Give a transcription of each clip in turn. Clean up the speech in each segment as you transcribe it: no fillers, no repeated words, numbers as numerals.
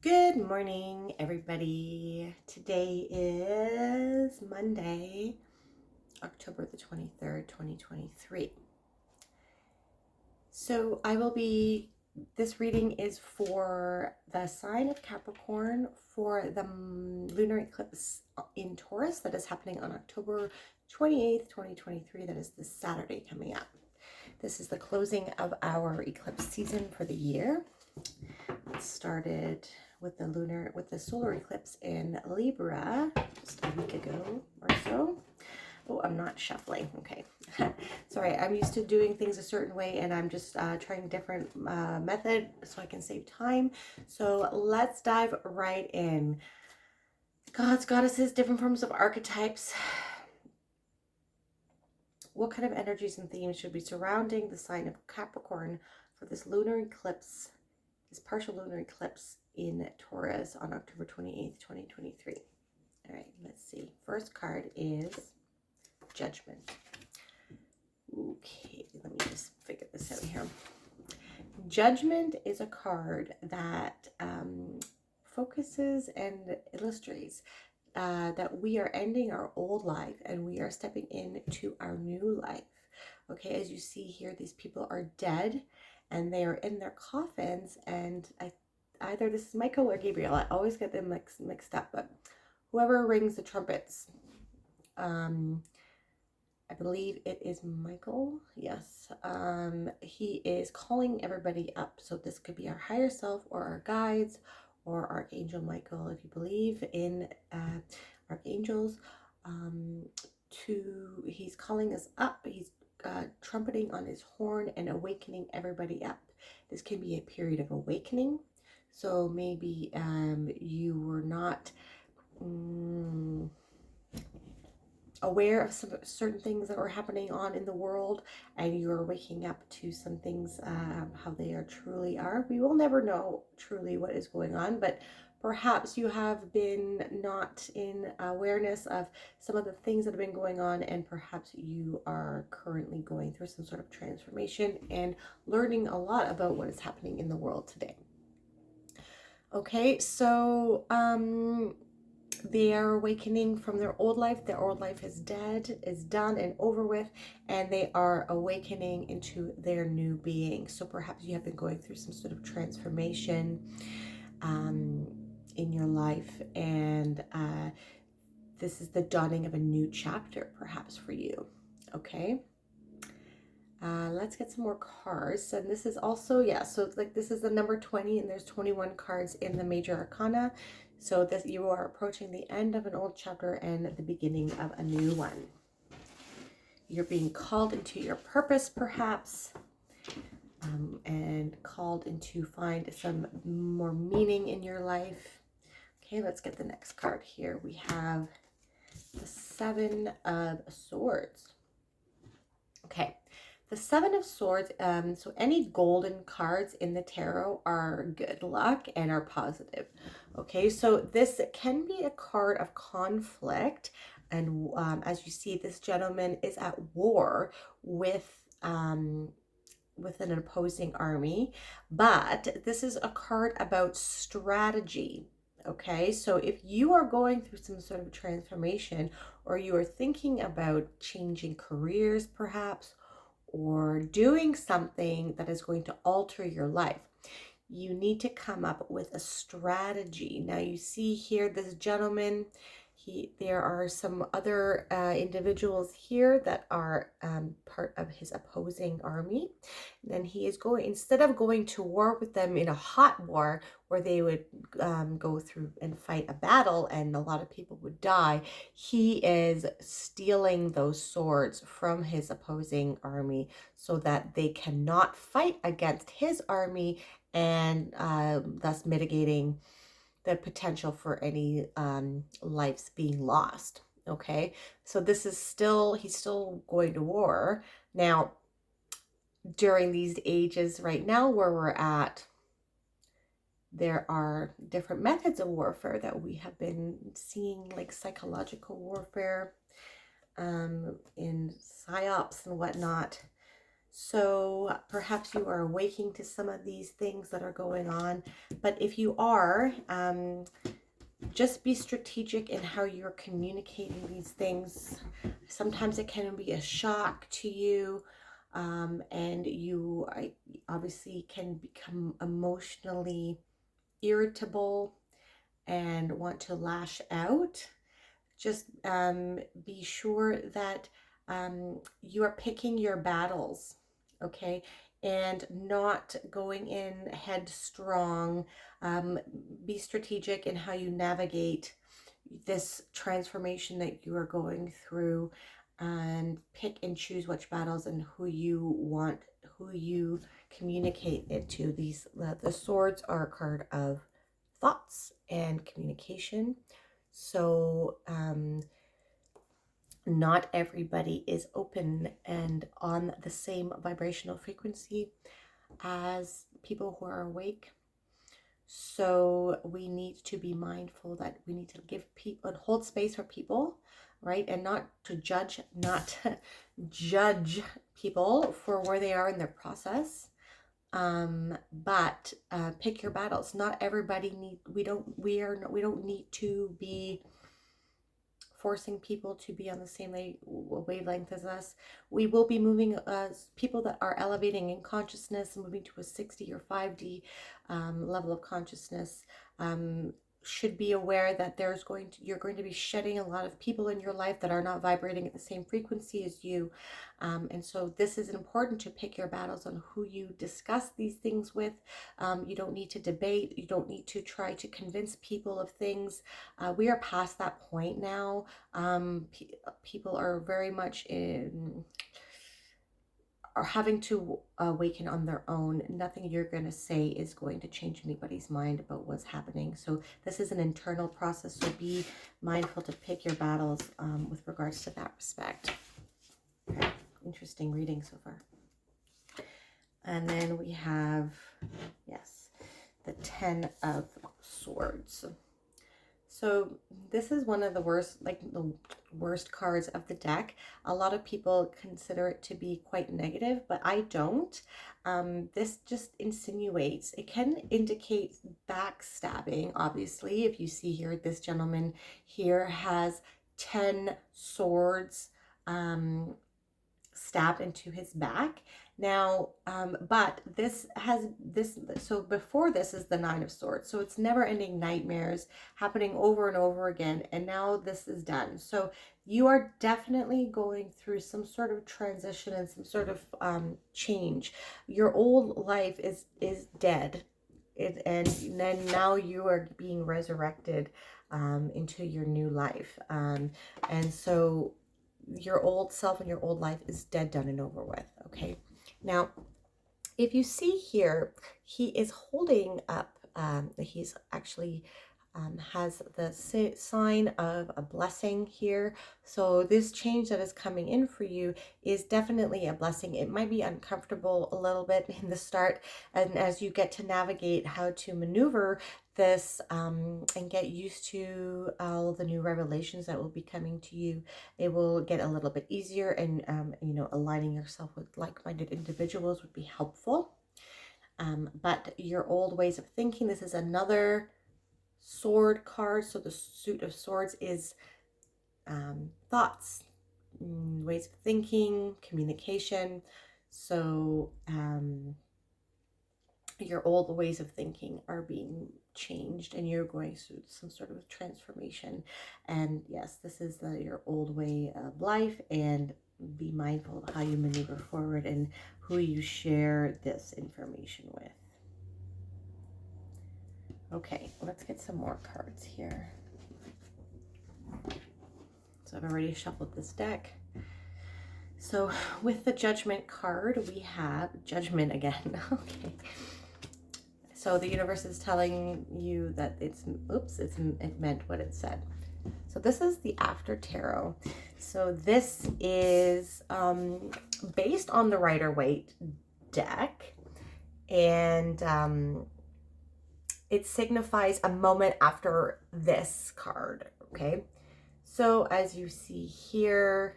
Good morning, everybody. Today is Monday, October the 23rd, 2023. So this reading is for the sign of Capricorn for the lunar eclipse in Taurus that is happening on October 28th, 2023. That is this Saturday coming up. This is the closing of our eclipse season for the year. It started with the solar eclipse in Libra just a week ago or so. Oh, I'm not shuffling. Okay. Sorry, I'm used to doing things a certain way and I'm just trying a different method so I can save time. So let's dive right in. Gods, goddesses, different forms of archetypes. What kind of energies and themes should be surrounding the sign of Capricorn for this lunar eclipse, this partial lunar eclipse in Taurus on October 28th, 2023. All right, let's see. First card is Judgment. Okay, let me just figure this out here. Judgment is a card that focuses and illustrates that we are ending our old life and we are stepping into our new life. Okay, as you see here, these people are dead and they are in their coffins, and either this is Michael or Gabriel. I always get them mixed up, but whoever rings the trumpets, I believe it is Michael. Yes. He is calling everybody up. So this could be our higher self or our guides or Archangel Michael, if you believe in archangels. He's calling us up. He's trumpeting on his horn and awakening everybody up. This can be a period of awakening. So maybe you were not aware of some certain things that are happening on in the world, and you're waking up to some things, how they are truly are. We will never know truly what is going on, but perhaps you have been not in awareness of some of the things that have been going on, and perhaps you are currently going through some sort of transformation and learning a lot about what is happening in the world today. Okay, so they are awakening from their old life. Their old life is dead, is done and over with, and they are awakening into their new being. So perhaps you have been going through some sort of transformation in your life, and this is the dawning of a new chapter perhaps for you. Okay. Let's get some more cards. And this is also, so like this is the number 20, and there's 21 cards in the major arcana. So this, you are approaching the end of an old chapter and the beginning of a new one. You're being called into your purpose, perhaps, and called into find some more meaning in your life. Okay, let's get the next card here. We have the Seven of Swords. Okay. The Seven of Swords, so any golden cards in the tarot are good luck and are positive. Okay, so this can be a card of conflict. And as you see, this gentleman is at war with an opposing army. But this is a card about strategy. Okay, so if you are going through some sort of transformation, or you are thinking about changing careers perhaps, or doing something that is going to alter your life, you need to come up with a strategy. Now you see here this gentleman, there are some other individuals here that are part of his opposing army. And then he is going, instead of going to war with them in a hot war where they would go through and fight a battle and a lot of people would die, he is stealing those swords from his opposing army so that they cannot fight against his army, and thus mitigating the potential for any lives being lost. Okay, so this is he's still going to war. Now, during these ages right now where we're at, there are different methods of warfare that we have been seeing, like psychological warfare, in psyops and whatnot. So perhaps you are awaking to some of these things that are going on. But if you are, just be strategic in how you're communicating these things. Sometimes it can be a shock to you, and you obviously can become emotionally irritable and want to lash out. Just be sure that you are picking your battles, okay, and not going in headstrong. Be strategic in how you navigate this transformation that you are going through, and pick and choose which battles and who you communicate it to. The swords are a card of thoughts and communication. So not everybody is open and on the same vibrational frequency as people who are awake. So we need to be mindful that we need to give people and hold space for people, right? And not to judge, not judge people for where they are in their process. But pick your battles. Not everybody we don't need to be forcing people to be on the same wavelength as us. We will be moving as people that are elevating in consciousness, moving to a 6D or 5D level of consciousness. Should be aware that you're going to be shedding a lot of people in your life that are not vibrating at the same frequency as you. And so this is important to pick your battles on who you discuss these things with. You don't need to debate. You don't need to try to convince people of things. We are past that point now. People are very much are having to awaken on their own. Nothing you're going to say is going to change anybody's mind about what's happening. So this is an internal process. So be mindful to pick your battles with regards to that respect. Interesting reading so far. And then we have, yes, the 10 of Swords. So this is one of the worst cards of the deck. A lot of people consider it to be quite negative, but I don't. This just insinuates, it can indicate backstabbing, obviously. If you see here, this gentleman here has 10 swords stabbed into his back. Now, but so before this is the 9 of Swords. So it's never ending nightmares happening over and over again. And now this is done. So you are definitely going through some sort of transition and some sort of change. Your old life is dead. And then now you are being resurrected into your new life. And so your old self and your old life is dead, done, and over with. Okay. Now, if you see here, he is holding up, he's actually has the sign of a blessing here. So this change that is coming in for you is definitely a blessing. It might be uncomfortable a little bit in the start, and as you get to navigate how to maneuver this and get used to all the new revelations that will be coming to you, it will get a little bit easier, and aligning yourself with like-minded individuals would be helpful. But your old ways of thinking, this is another sword card. So the suit of swords is thoughts, ways of thinking, communication. So your old ways of thinking are being changed, and you're going through some sort of transformation. And yes, this is your old way of life, and be mindful of how you maneuver forward and who you share this information with. Okay, let's get some more cards here. So I've already shuffled this deck. So with the Judgment card, we have Judgment again. Okay. So the universe is telling you that it meant what it said. So this is the After Tarot. So this is based on the Rider-Waite deck, and it signifies a moment after this card, okay? So as you see here,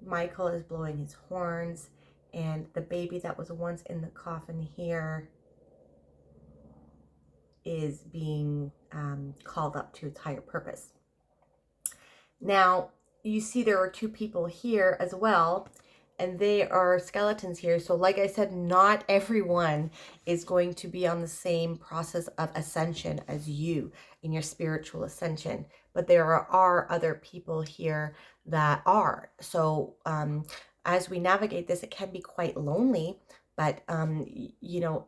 Michael is blowing his horns, And the baby that was once in the coffin here is being called up to its higher purpose. Now, you see there are two people here as well, and they are skeletons here. So like I said, not everyone is going to be on the same process of ascension as you in your spiritual ascension, but there are other people here that are. So as we navigate this, it can be quite lonely, but you know,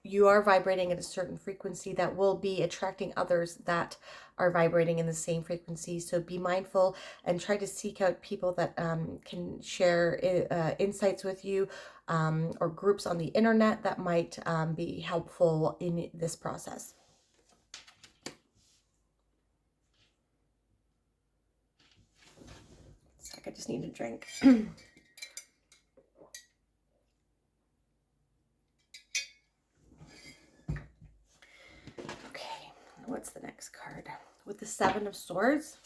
you are vibrating at a certain frequency that will be attracting others that are vibrating in the same frequency. So be mindful and try to seek out people that can share insights with you, or groups on the internet that might be helpful in this process. I just need a drink. What's the next card? With the Seven of Swords,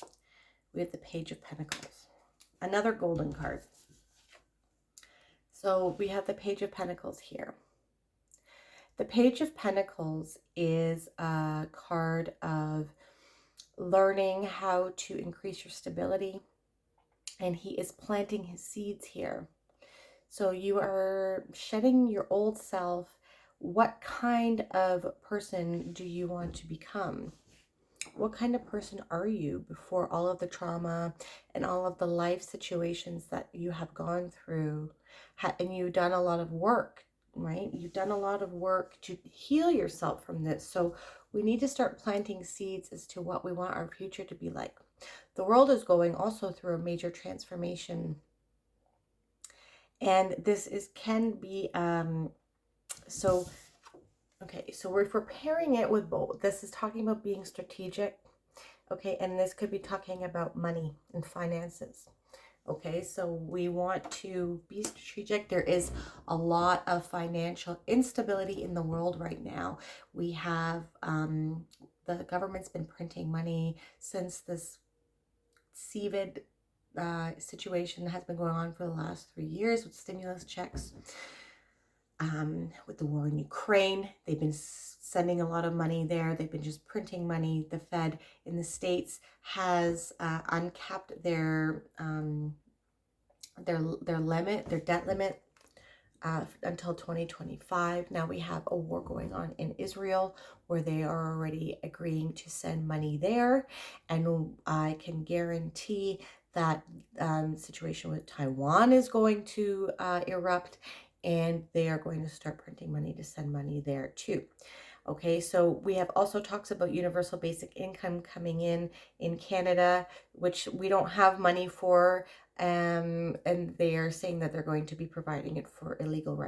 we have the Page of Pentacles. Another golden card. So we have the Page of Pentacles here. The Page of Pentacles is a card of learning how to increase your stability. And he is planting his seeds here. So you are shedding your old self. What kind of person do you want to become? What kind of person are you before all of the trauma and all of the life situations that you have gone through? And you've done a lot of work, right? You've done a lot of work to heal yourself from this. So we need to start planting seeds as to what we want our future to be like. The world is going also through a major transformation. And this can be, okay, so we're pairing it with both. This is talking about being strategic, okay, and this could be talking about money and finances, okay? So we want to be strategic. There is a lot of financial instability in the world right now. We have, the government's been printing money since this COVID situation has been going on for the last 3 years with stimulus checks. With the war in Ukraine, they've been sending a lot of money there. They've been just printing money. The Fed in the States has uncapped their limit, their debt limit, until 2025. Now we have a war going on in Israel where they are already agreeing to send money there, and I can guarantee that situation with Taiwan is going to erupt, and they are going to start printing money to send money there too. Okay, so we have also talks about universal basic income coming in Canada, which we don't have money for, and they are saying that they're going to be providing it for illegal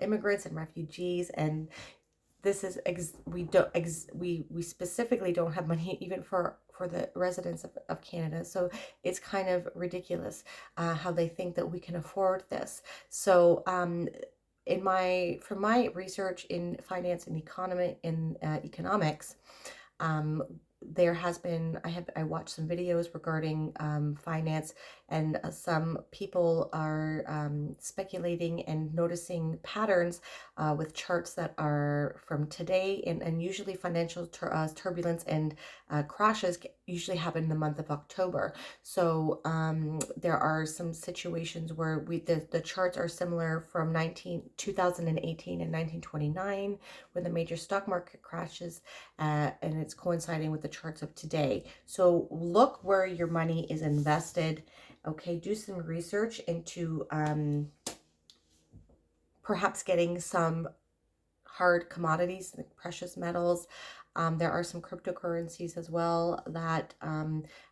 immigrants and refugees. And this is we specifically don't have money even for the residents of Canada. So it's kind of ridiculous how they think that we can afford this. So from my research in finance and economics, there has been, I watched some videos regarding finance, and some people are speculating and noticing patterns with charts that are from today, and usually financial turbulence and crashes usually happen in the month of October. So there are some situations where the charts are similar from 2018 and 1929 when the major stock market crashes, and it's coinciding with the charts of today. So look where your money is invested. Okay, do some research into perhaps getting some hard commodities, like precious metals. There are some cryptocurrencies as well that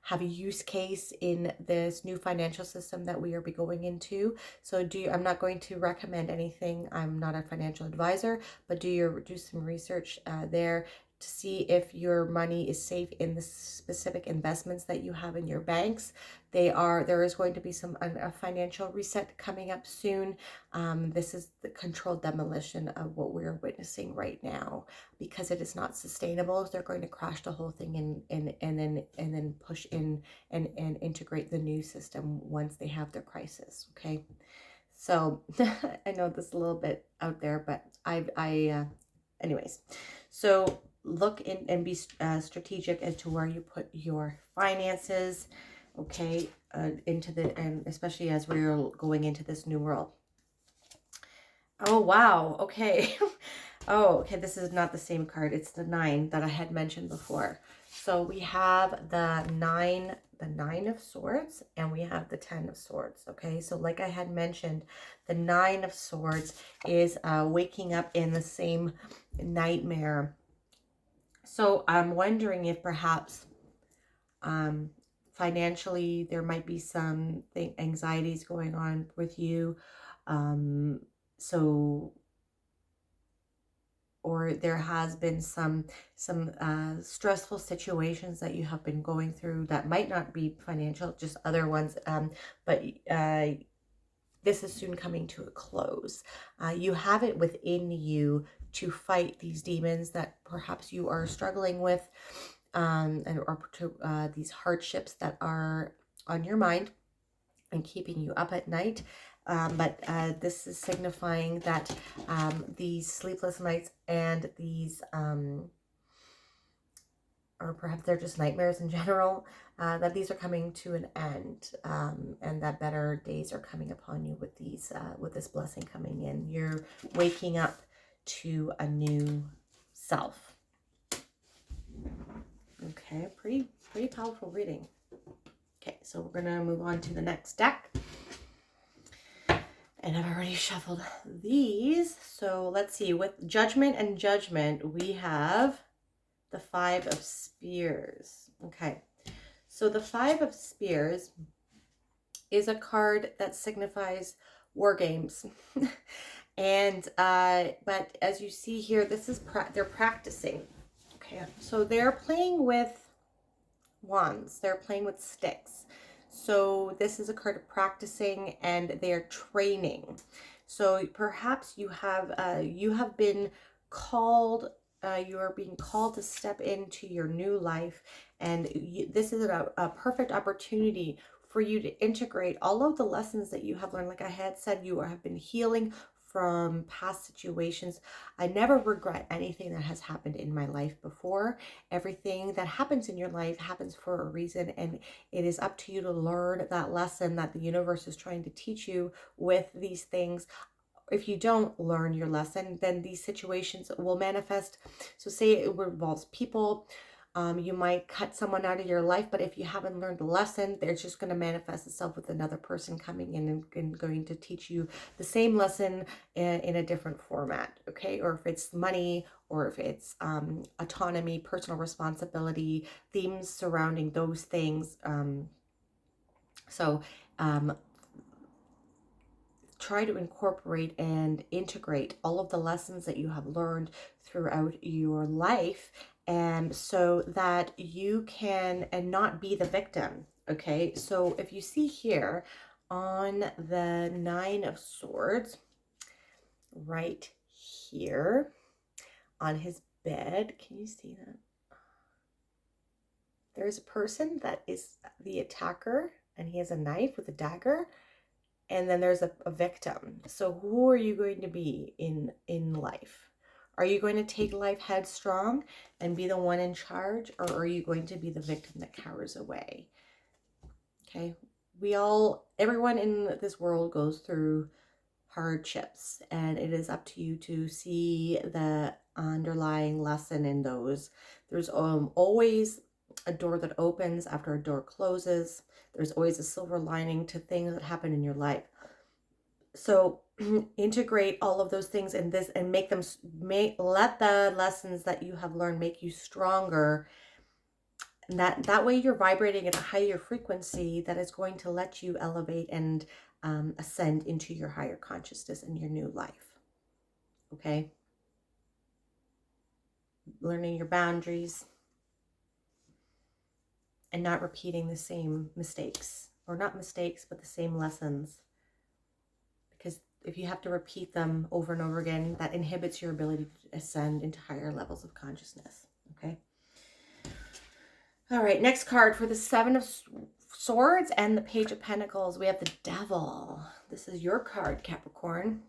have a use case in this new financial system that we are going into. So I'm not going to recommend anything. I'm not a financial advisor, but do some research there to see if your money is safe in the specific investments that you have in your banks. There is going to be a financial reset coming up soon. This is the controlled demolition of what we're witnessing right now, because it is not sustainable. They're going to crash the whole thing and then push in and integrate the new system once they have their crisis. Okay, So I know this is a little bit out there, but anyways. So look in and be strategic as to where you put your finances, okay, into the, and especially as we're going into this new world. Oh, wow. Okay. Oh, okay. This is not the same card. It's the 9 that I had mentioned before. So we have the 9 of Swords, and we have the 10 of Swords. Okay. So like I had mentioned, the 9 of Swords is waking up in the same nightmare. So I'm wondering if perhaps financially there might be some anxieties going on with you. So, or there has been some stressful situations that you have been going through that might not be financial, just other ones. But this is soon coming to a close. You have it within you to fight these demons that perhaps you are struggling with, or these hardships that are on your mind and keeping you up at night. But this is signifying that these sleepless nights and these, or perhaps they're just nightmares in general, that these are coming to an end, and that better days are coming upon you with these, with this blessing coming in. You're waking up to a new self. Okay, pretty powerful reading. Okay, so we're gonna move on to the next deck. And I've already shuffled these. So let's see, with Judgment and Judgment, we have the 5 of Spears. Okay, so the 5 of Spears is a card that signifies war games. And, but as you see here, this is, they're practicing. Okay, so they're playing with wands. They're playing with sticks. So this is a card of practicing, and they're training. So perhaps you have been called, you are being called to step into your new life, and this is a perfect opportunity for you to integrate all of the lessons that you have learned. Like I had said, you have been healing from past situations. I never regret anything that has happened in my life before. Everything that happens in your life happens for a reason, and it is up to you to learn that lesson that the universe is trying to teach you with these things. If you don't learn your lesson, then these situations will manifest. So say it involves people. You might cut someone out of your life, but if you haven't learned the lesson, they're just going to manifest itself with another person coming in and going to teach you the same lesson in a different format, okay? Or if it's money, or if it's autonomy, personal responsibility, themes surrounding those things. Try to incorporate and integrate all of the lessons that you have learned throughout your life, and so that you can and not be the victim. Okay, so if you see here on the 9 of Swords, right here on his bed, can you see that? There's a person that is the attacker, and he has a knife with a dagger. And then there's a victim. So who are you going to be in life? Are you going to take life headstrong and be the one in charge, or are you going to be the victim that cowers away? Okay, everyone in this world goes through hardships, and it is up to you to see the underlying lesson in those. There's always a door that opens after a door closes. There's always a silver lining to things that happen in your life. So integrate all of those things in this, and let the lessons that you have learned make you stronger. And that way you're vibrating at a higher frequency that is going to let you elevate and ascend into your higher consciousness in your new life. Okay? Learning your boundaries and not repeating the same mistakes, or not mistakes, but the same lessons. Because if you have to repeat them over and over again, that inhibits your ability to ascend into higher levels of consciousness. Okay? All right, next card for the 7 of Swords and the Page of Pentacles. We have the Devil. This is your card, Capricorn.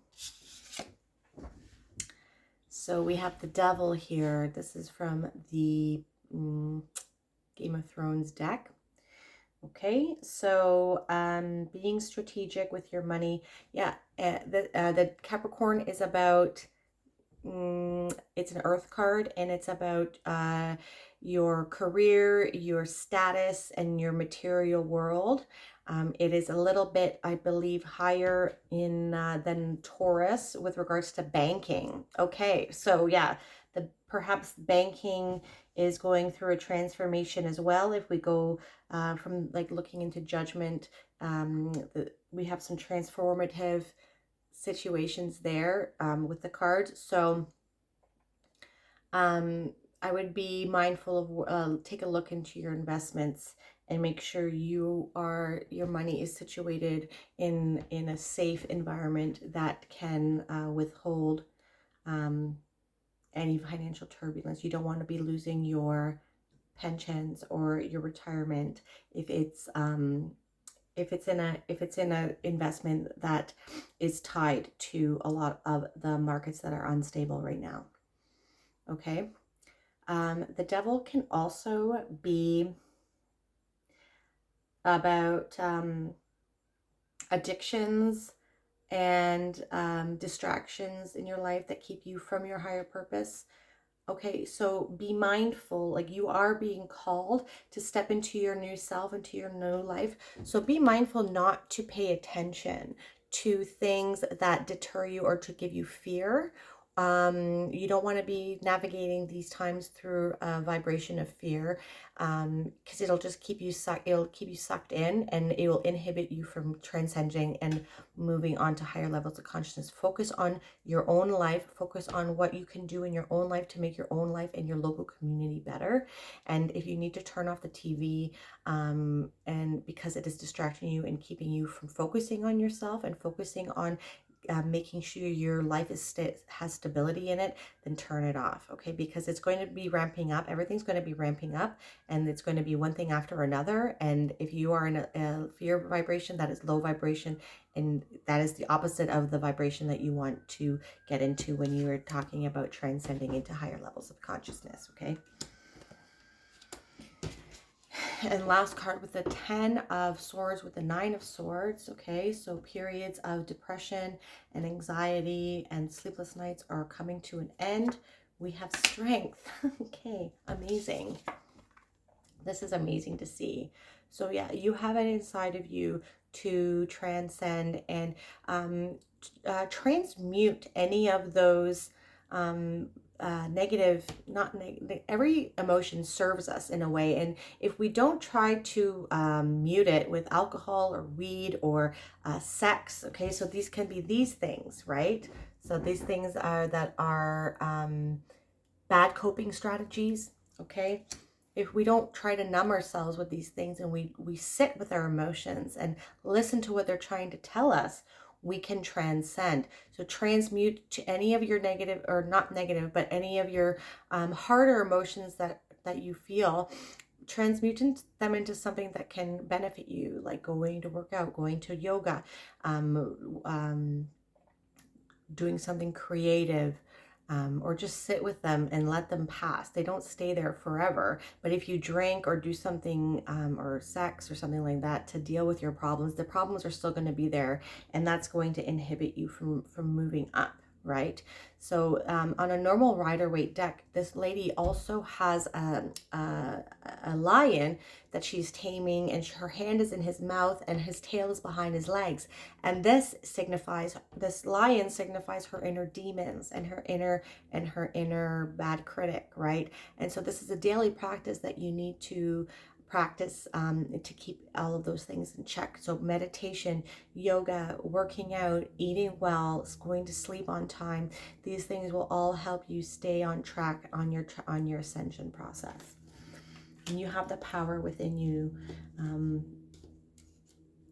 So we have the Devil here. This is from the Game of Thrones deck. Okay, so being strategic with your money. Yeah, the Capricorn is about, it's an earth card, and it's about your career, your status, and your material world. It is a little bit, I believe, higher in than Taurus with regards to banking. Okay, so yeah, perhaps banking is going through a transformation as well. If we go from like looking into Judgment, we have some transformative situations there with the cards. So I would be mindful of take a look into your investments and make sure your money is situated in a safe environment that can withhold any financial turbulence. You don't want to be losing your pensions or your retirement if it's in a investment that is tied to a lot of the markets that are unstable right now. Okay. The Devil can also be about addictions and distractions in your life that keep you from your higher purpose. Okay, so be mindful, like you are being called to step into your new self, into your new life. So be mindful not to pay attention to things that deter you or to give you fear. You don't want to be navigating these times through a vibration of fear, because it'll just keep you sucked in, and it will inhibit you from transcending and moving on to higher levels of consciousness. Focus on your own life. Focus on what you can do in your own life to make your own life and your local community better. And if you need to turn off the TV, and because it is distracting you and keeping you from focusing on yourself and focusing on making sure your life has stability in it, then turn it off, okay? Because it's going to be ramping up. Everything's going to be ramping up, and it's going to be one thing after another. And if you are in a fear vibration, that is low vibration, and that is the opposite of the vibration that you want to get into when you are talking about transcending into higher levels of consciousness, okay? And last card with the 10 of Swords with the 9 of Swords. Okay, so periods of depression and anxiety and sleepless nights are coming to an end. We have strength. Okay, amazing. This is amazing to see. So yeah, you have it inside of you to transcend and transmute any of those negative, every emotion serves us in a way. And if we don't try to mute it with alcohol or weed or sex, okay, so these can be these things, right? So these things are bad coping strategies, okay? If we don't try to numb ourselves with these things and we sit with our emotions and listen to what they're trying to tell us, we can transcend. So transmute to any of your negative, or not negative, but any of your harder emotions that you feel, transmute them into something that can benefit you, like going to work out, going to yoga, doing something creative, or just sit with them and let them pass. They don't stay there forever. But if you drink or do something, or sex or something like that to deal with your problems, the problems are still going to be there, and that's going to inhibit you from moving up, right? So on a normal Rider-Waite deck, this lady also has a lion that she's taming, and her hand is in his mouth and his tail is behind his legs. And this lion signifies her inner demons and her inner bad critic, right? And so this is a daily practice that you need to practice to keep all of those things in check. So meditation, yoga, working out, eating well, going to sleep on time, these things will all help you stay on track on your ascension process. And you have the power within you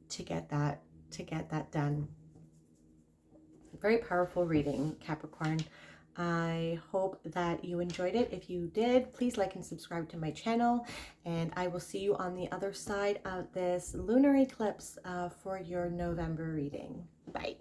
to get that done. Very powerful reading, Capricorn. I hope that you enjoyed it. If you did, please like and subscribe to my channel, and I will see you on the other side of this lunar eclipse for your November reading. Bye.